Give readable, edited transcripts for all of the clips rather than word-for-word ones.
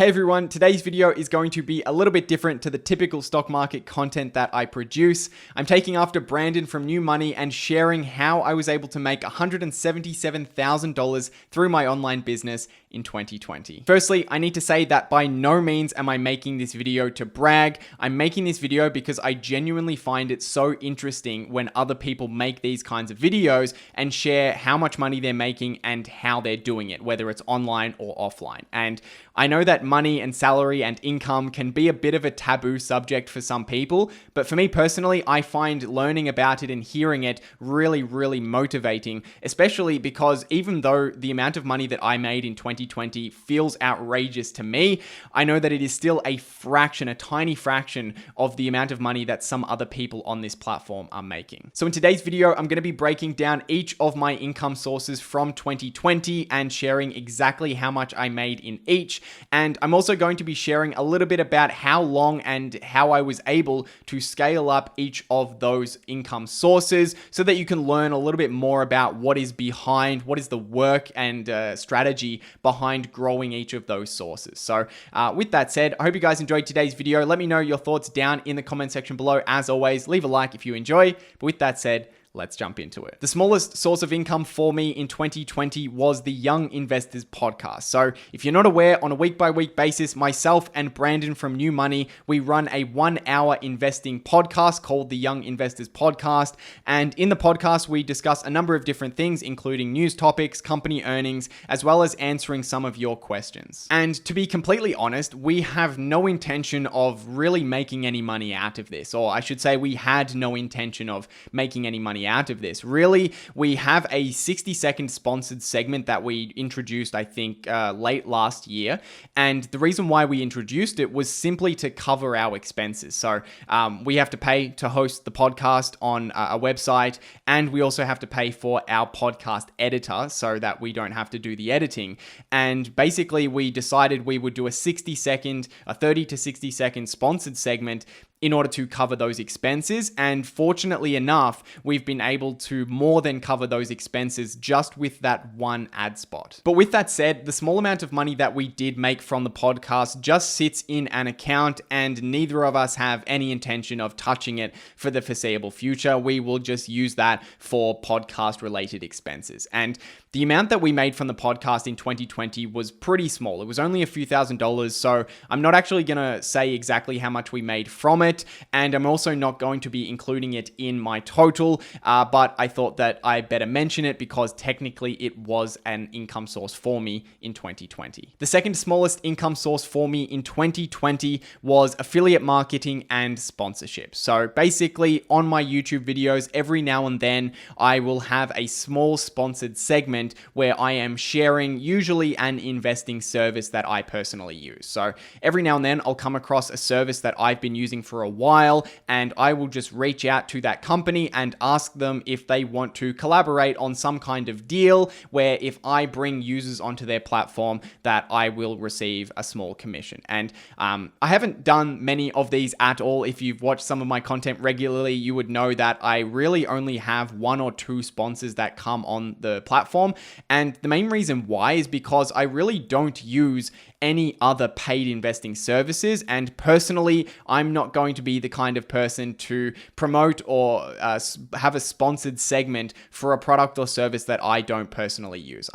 Hey everyone, today's video is going to be a little bit different to the typical stock market content that I produce. I'm taking after Brandon from New Money and sharing how I was able to make $177,000 through my online business in 2020. Firstly, I need to say that by no means am I making this video to brag. I'm making this video because I genuinely find it so interesting when other people make these kinds of videos and share how much money they're making and how they're doing it, whether it's online or offline. And I know that money and salary and income can be a bit of a taboo subject for some people, but for me personally, I find learning about it and hearing it really, really motivating, especially because even though the amount of money that I made in 2020 feels outrageous to me, I know that it is still a fraction, a tiny fraction of the amount of money that some other people on this platform are making. So in today's video, I'm going to be breaking down each of my income sources from 2020 and sharing exactly how much I made in each. And I'm also going to be sharing a little bit about how long and how I was able to scale up each of those income sources so that you can learn a little bit more about what is behind, what is the work and strategy behind growing each of those sources. So with that said, I hope you guys enjoyed today's video. Let me know your thoughts down in the comment section below. As always, leave a like if you enjoy. But with that said, let's jump into it. The smallest source of income for me in 2020 was the Young Investors podcast. So if you're not aware, on a week-by-week basis, myself and Brandon from New Money, we run a 1-hour investing podcast called the Young Investors Podcast. And in the podcast, we discuss a number of different things, including news topics, company earnings, as well as answering some of your questions. And to be completely honest, we have no intention of really making any money out of this, or I should say we had no intention of making any money out of this. Really, we have a 60-second sponsored segment that we introduced, I think, late last year. And the reason why we introduced it was simply to cover our expenses. So we have to pay to host the podcast on a website, and we also have to pay for our podcast editor so that we don't have to do the editing. And basically, we decided we would do a 30 to 60 second sponsored segment in order to cover those expenses. And fortunately enough, we've been able to more than cover those expenses just with that one ad spot. But with that said, the small amount of money that we did make from the podcast just sits in an account, and neither of us have any intention of touching it for the foreseeable future. We will just use that for podcast related expenses. And the amount that we made from the podcast in 2020 was pretty small. It was only a few $1,000s. So I'm not actually going to say exactly how much we made from it. And I'm also not going to be including it in my total. But I thought that I better mention it because technically it was an income source for me in 2020. The second smallest income source for me in 2020 was affiliate marketing and sponsorships. So basically on my YouTube videos, every now and then I will have a small sponsored segment where I am sharing usually an investing service that I personally use. So every now and then I'll come across a service that I've been using for a while, and I will just reach out to that company and ask them if they want to collaborate on some kind of deal where if I bring users onto their platform that I will receive a small commission. And I haven't done many of these at all. If you've watched some of my content regularly, you would know that I really only have 1 or 2 sponsors that come on the platform. And the main reason why is because I really don't use any other paid investing services. And personally, I'm not going to be the kind of person to promote or have a sponsored segment for a product or service that I don't personally use.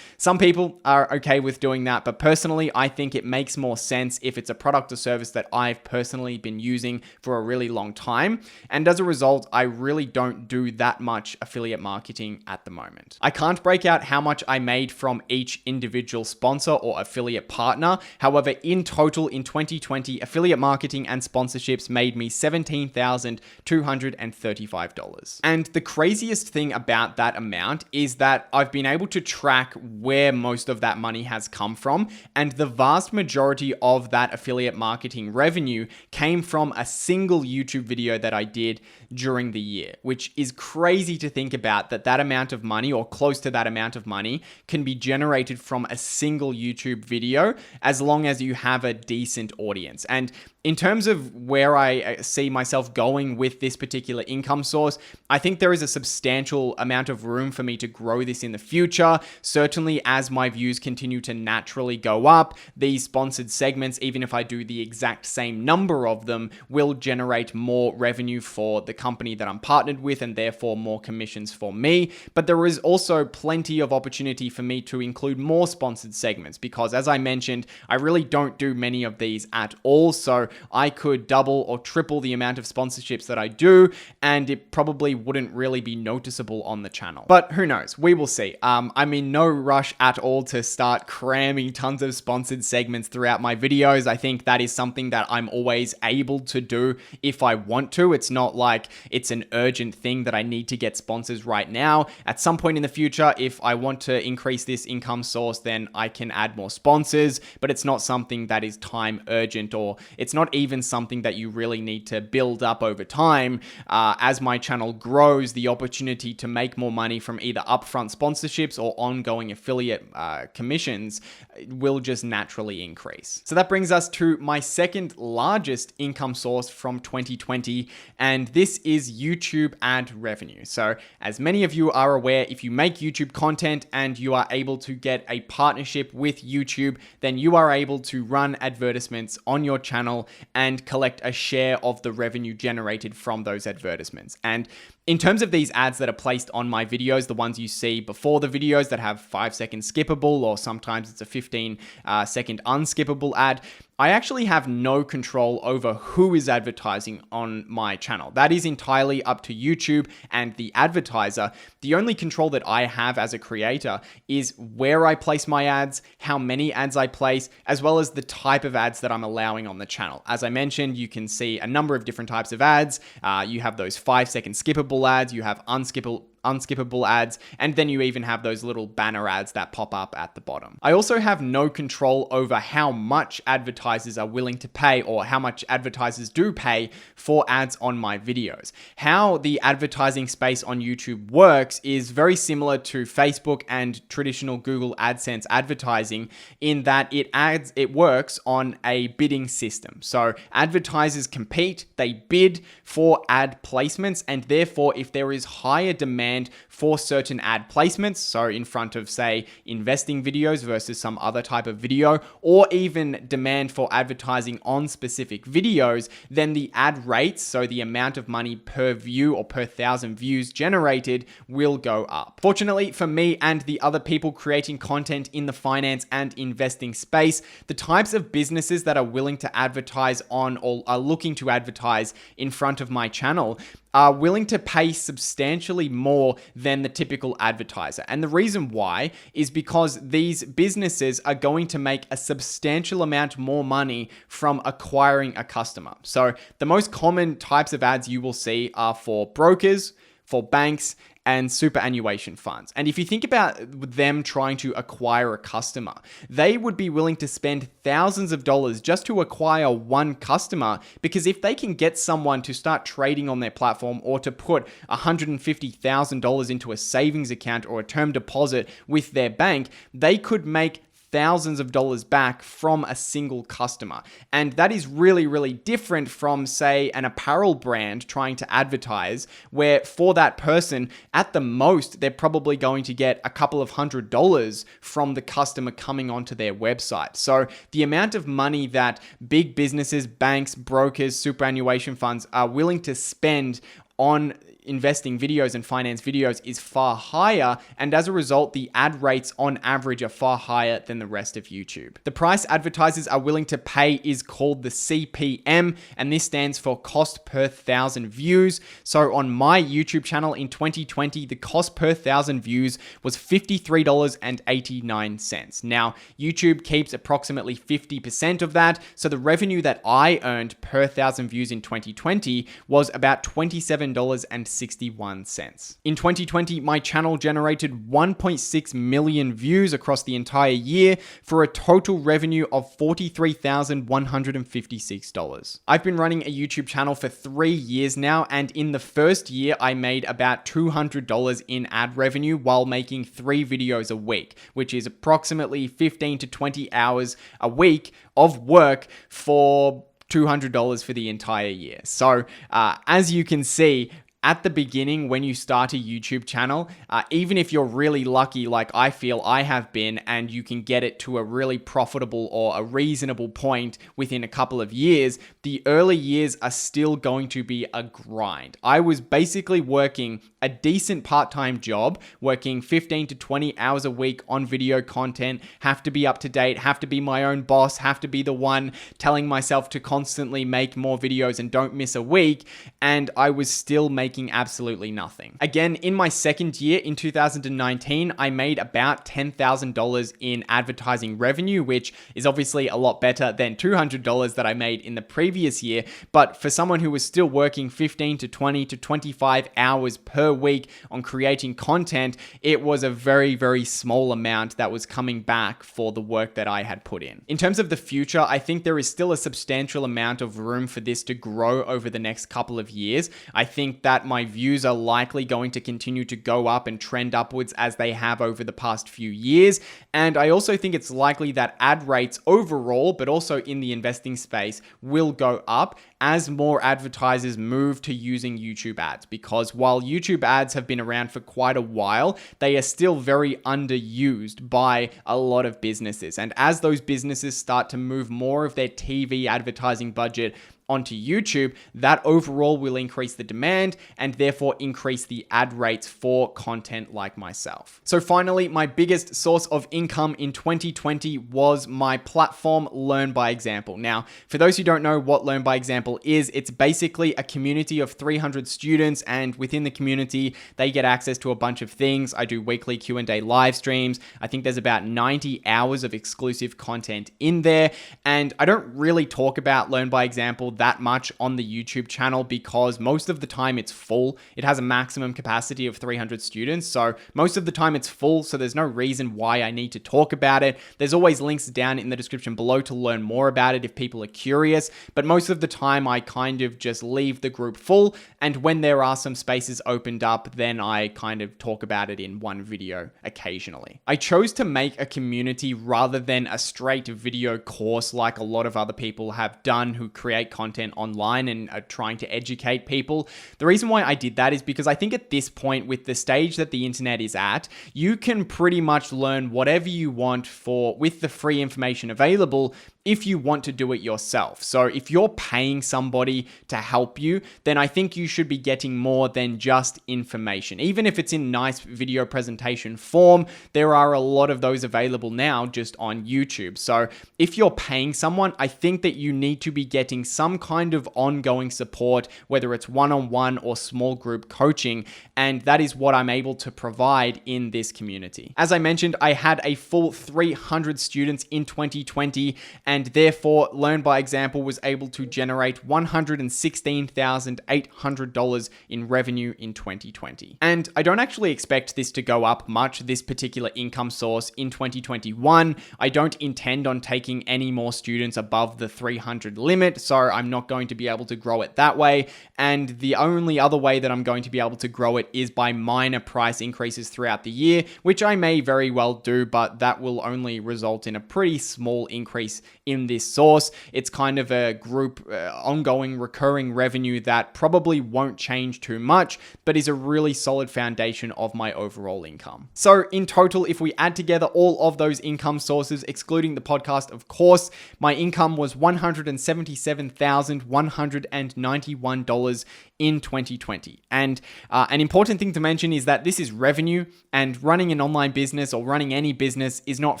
Some people are okay with doing that, but personally, I think it makes more sense if it's a product or service that I've personally been using for a really long time. And as a result, I really don't do that much affiliate marketing at the moment. I can't break out how much I made from each individual sponsor or affiliate partner. However, in total in 2020, affiliate marketing and sponsorships made me $17,235. And the craziest thing about that amount is that I've been able to track where most of that money has come from, and the vast majority of that affiliate marketing revenue came from a single YouTube video that I did during the year, which is crazy to think about, that amount of money or close to that amount of money can be generated from a single YouTube video as long as you have a decent audience. And In terms of where I see myself going with this particular income source, I think there is a substantial amount of room for me to grow this in the future. Certainly, as my views continue to naturally go up, these sponsored segments, even if I do the exact same number of them, will generate more revenue for the company that I'm partnered with and therefore more commissions for me. But there is also plenty of opportunity for me to include more sponsored segments because, as I mentioned, I really don't do many of these at all. So I could double or triple the amount of sponsorships that I do, and it probably wouldn't really be noticeable on the channel. But who knows? We will see. I'm in no rush at all to start cramming tons of sponsored segments throughout my videos. I think that is something that I'm always able to do if I want to. It's not like it's an urgent thing that I need to get sponsors right now. At some point in the future, if I want to increase this income source, then I can add more sponsors, but it's not something that is time urgent, or it's not even something that you really need to build up over time. As my channel grows, the opportunity to make more money from either upfront sponsorships or ongoing affiliate commissions will just naturally increase. So that brings us to my second largest income source from 2020, and this is YouTube ad revenue. So as many of you are aware, if you make YouTube content and you are able to get a partnership with YouTube, then you are able to run advertisements on your channel and collect a share of the revenue generated from those advertisements. And in terms of these ads that are placed on my videos, the ones you see before the videos that have 5-second skippable, or sometimes it's a 15-second unskippable ad, I actually have no control over who is advertising on my channel. That is entirely up to YouTube and the advertiser. The only control that I have as a creator is where I place my ads, how many ads I place, as well as the type of ads that I'm allowing on the channel. As I mentioned, you can see a number of different types of ads. You have those 5-second skippable ads, you have unskippable ads, and then you even have those little banner ads that pop up at the bottom. I also have no control over how much advertisers are willing to pay, or how much advertisers do pay for ads on my videos. How the advertising space on YouTube works is very similar to Facebook and traditional Google AdSense advertising, in that it works on a bidding system. So advertisers compete, they bid for ad placements, and therefore if there is higher demand for certain ad placements, so in front of, say, investing videos versus some other type of video, or even demand for advertising on specific videos, then the ad rates, so the amount of money per view or per 1,000 views generated, will go up. Fortunately for me and the other people creating content in the finance and investing space, the types of businesses that are willing to advertise on, or are looking to advertise in front of my channel, are willing to pay substantially more than the typical advertiser. And the reason why is because these businesses are going to make a substantial amount more money from acquiring a customer. So the most common types of ads you will see are for brokers, for banks, and superannuation funds. And if you think about them trying to acquire a customer, they would be willing to spend thousands of dollars just to acquire one customer, because if they can get someone to start trading on their platform, or to put $150,000 into a savings account or a term deposit with their bank, they could make thousands of dollars back from a single customer. And that is really, really different from, say, an apparel brand trying to advertise, where for that person, at the most, they're probably going to get a couple of $100 from the customer coming onto their website. So the amount of money that big businesses, banks, brokers, superannuation funds are willing to spend on investing videos and finance videos is far higher, and as a result, the ad rates on average are far higher than the rest of YouTube. The price advertisers are willing to pay is called the CPM, and this stands for cost per 1,000 views. So on my YouTube channel in 2020, the cost per 1,000 views was $53.89. Now, YouTube keeps approximately 50% of that, so the revenue that I earned per 1,000 views in 2020 was about $27.61. In 2020, my channel generated 1.6 million views across the entire year for a total revenue of $43,156. I've been running a YouTube channel for 3 years now, and in the first year, I made about $200 in ad revenue while making 3 videos a week, which is approximately 15 to 20 hours a week of work for $200 for the entire year. So as you can see, at the beginning, when you start a YouTube channel, even if you're really lucky, like I feel I have been, and you can get it to a really profitable or a reasonable point within a couple of years, the early years are still going to be a grind. I was basically working a decent part-time job, working 15 to 20 hours a week on video content, have to be up to date, have to be my own boss, have to be the one telling myself to constantly make more videos and don't miss a week, and I was still making absolutely nothing. Again, in my second year, in 2019, I made about $10,000 in advertising revenue, which is obviously a lot better than $200 that I made in the previous year. But for someone who was still working 15 to 20 to 25 hours per week on creating content, it was a very, very small amount that was coming back for the work that I had put in. In terms of the future, I think there is still a substantial amount of room for this to grow over the next couple of years. I think that my views are likely going to continue to go up and trend upwards as they have over the past few years. And I also think it's likely that ad rates overall, but also in the investing space, will go up as more advertisers move to using YouTube ads. Because while YouTube ads have been around for quite a while, they are still very underused by a lot of businesses. And as those businesses start to move more of their TV advertising budget onto YouTube, that overall will increase the demand and therefore increase the ad rates for content like myself. So finally, my biggest source of income in 2020 was my platform Learn by Example. Now, for those who don't know what Learn by Example is, it's basically a community of 300 students, and within the community, they get access to a bunch of things. I do weekly Q&A live streams. I think there's about 90 hours of exclusive content in there, and I don't really talk about Learn by Example that much on the YouTube channel because most of the time it's full. It has a maximum capacity of 300 students, so most of the time it's full, so there's no reason why I need to talk about it. There's always links down in the description below to learn more about it if people are curious, but most of the time I kind of just leave the group full, and when there are some spaces opened up, then I kind of talk about it in one video occasionally. I chose to make a community rather than a straight video course like a lot of other people have done who create content online and are trying to educate people. The reason why I did that is because I think at this point, with the stage that the internet is at, you can pretty much learn whatever you want with the free information available if you want to do it yourself. So if you're paying somebody to help you, then I think you should be getting more than just information. Even if it's in nice video presentation form, there are a lot of those available now just on YouTube. So if you're paying someone, I think that you need to be getting some kind of ongoing support, whether it's one-on-one or small group coaching, and that is what I'm able to provide in this community. As I mentioned, I had a full 300 students in 2020, and therefore Learn by Example was able to generate $116,800 in revenue in 2020. And I don't actually expect this to go up much, this particular income source, in 2021. I don't intend on taking any more students above the 300 limit, so I'm not going to be able to grow it that way. And the only other way that I'm going to be able to grow it is by minor price increases throughout the year, which I may very well do, but that will only result in a pretty small increase in this source. It's kind of a group ongoing recurring revenue that probably won't change too much, but is a really solid foundation of my overall income. So in total, if we add together all of those income sources, excluding the podcast, of course, my income was $177,191 in 2020. And an important thing to mention is that this is revenue, and running an online business or running any business is not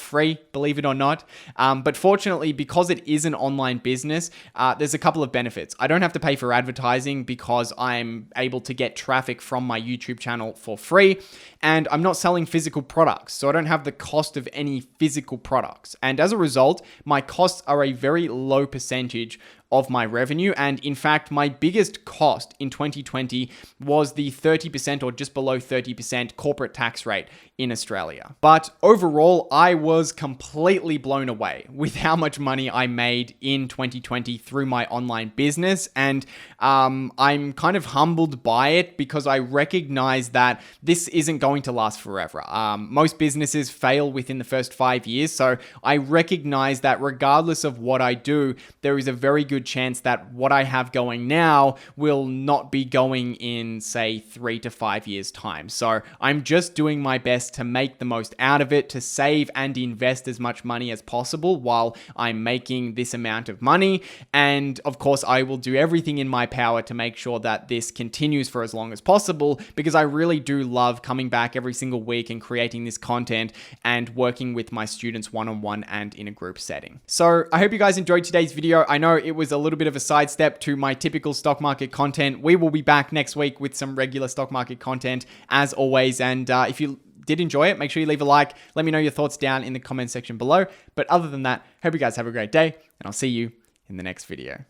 free, believe it or not. But fortunately, because it is an online business, there's a couple of benefits. I don't have to pay for advertising because I'm able to get traffic from my YouTube channel for free, and I'm not selling physical products, so I don't have the cost of any physical products. And as a result, my costs are a very low percentage of my revenue. And in fact, my biggest cost in 2020 was the 30% or just below 30% corporate tax rate in Australia. But overall, I was completely blown away with how much money I made in 2020 through my online business. And I'm kind of humbled by it because I recognize that this isn't going to last forever. Most businesses fail within the first 5 years. So I recognize that regardless of what I do, there is a very good good chance that what I have going now will not be going in, say, 3 to 5 years' time. So I'm just doing my best to make the most out of it, to save and invest as much money as possible while I'm making this amount of money. And of course, I will do everything in my power to make sure that this continues for as long as possible, because I really do love coming back every single week and creating this content and working with my students one-on-one and in a group setting. So I hope you guys enjoyed today's video. I know it was a little bit of a sidestep to my typical stock market content. We will be back next week with some regular stock market content as always. And if you did enjoy it, make sure you leave a like. Let me know your thoughts down in the comment section below. But other than that, hope you guys have a great day, and I'll see you in the next video.